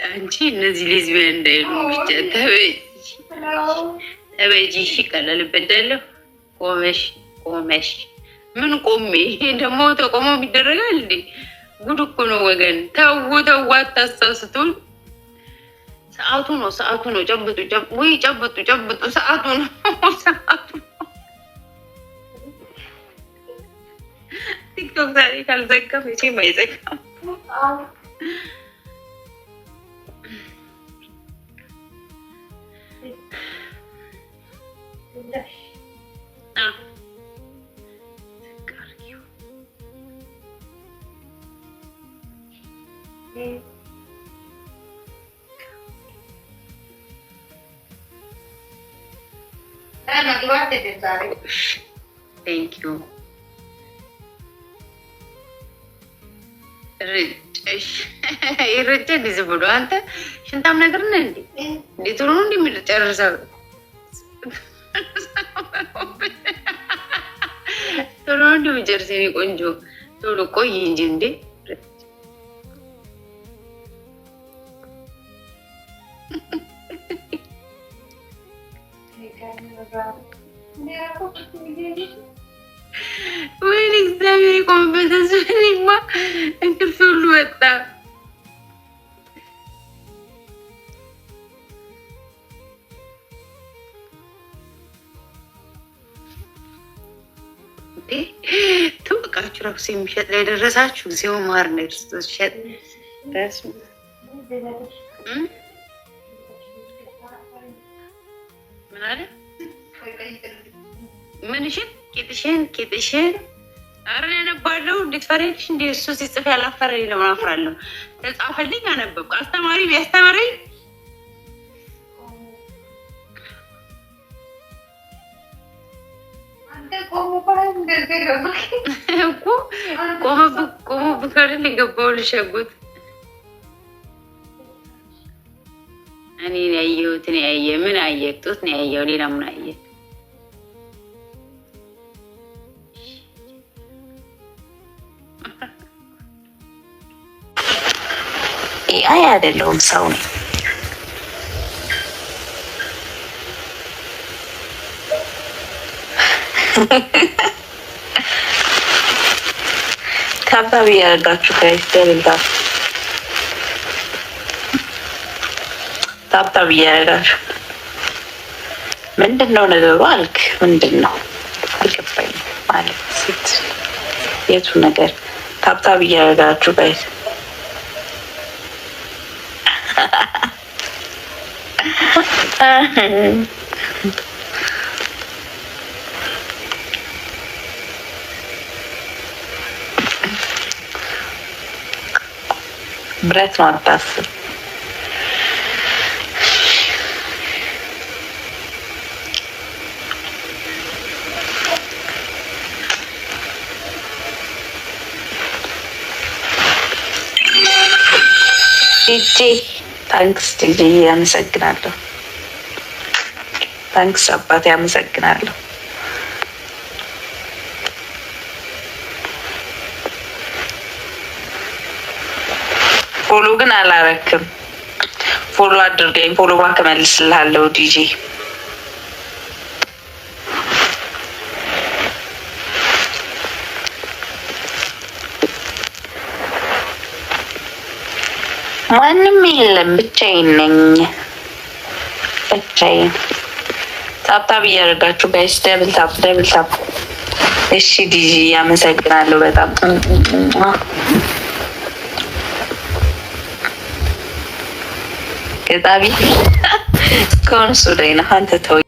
አንቺ እነዚህ ሌዝቢያን እንዳይሉ ብቻ ተበጂ። እሺ ቀለልበታለሁ። ቆመሽ ምን ቆሜ ደግሞ ተቆሞ ይደረጋል እንዴ? ጉድ እኮ ነው ወገን። ተው አታሳስቱን። ሰዓቱ ነው። ጨብጡ ሰዓቱ ነው። ቲክቶክ ዛሬ ካልዘጋ መቼም አይዘጋም። Thank you. ይረጨ ዲዝ ብሎ አንተ ሽንታም ነገር ነህ እንዴ? እንዴት ሆኖ እንደሚጨርሰው ቶሎ እንደሚጨርሰው የኔ ቆንጆ ቶሎ ቆይ እንጂ እንዴ። ወይኔ እግዚአብሔር የቆመበት ህዝብማ እንቅልፍ ሁሉ ወጣ። ተወቃችሁ ራሱ የሚሸጥ ላይ ደረሳችሁ። ጊዜው ማር ነው ሸጥ ደስ ምን አለ ምንሽን ቂጥሽን አረን ያነባለሁ። እንዴት ፈሬልሽ እንደ እሱ ሲጽፍ ያላፈረኝ ለምን አፍራለሁ? ተጻፈልኝ አነበብኩ። አስተማሪ ቢያስተምረኝ እኮ ቆመብክ አይደል የገባው ልሸጉት እኔ ያየሁትን ያየ ምን አየ? ጡት ነው ያየው። ሌላ ምን አየ? አይ አይደለሁም፣ ሰው ነኝ። ታብታብ እያደረጋችሁ ከይስተልዳችሁ ታብታብ እያደረጋችሁ ምንድን ነው ነገሩ አልክ? ምንድን ነው አልገባኝም ማለት ሴት የቱ ነገር? ታብታብ እያደረጋችሁ ጋይስ ብረት ነው አታስብ። ዲጄ ታንክስ ዲጄ አመሰግናለሁ። ታንክስ አባቴ አመሰግናለሁ። ፎሎ ግን አላረክም። ፎሎ አድርገኝ። ፎሎ ባክ እመልስልሃለሁ ዲጄ። ማንም የለም፣ ብቻዬን ነኝ። ብቻዬን። ታብታብ እያደረጋችሁ ጋይስ፣ ደብል ታፕ። እሺ ዲጂ አመሰግናለሁ በጣም ገጣቢ ከሆነ እሱ ላይ ነህ አንተ። ተው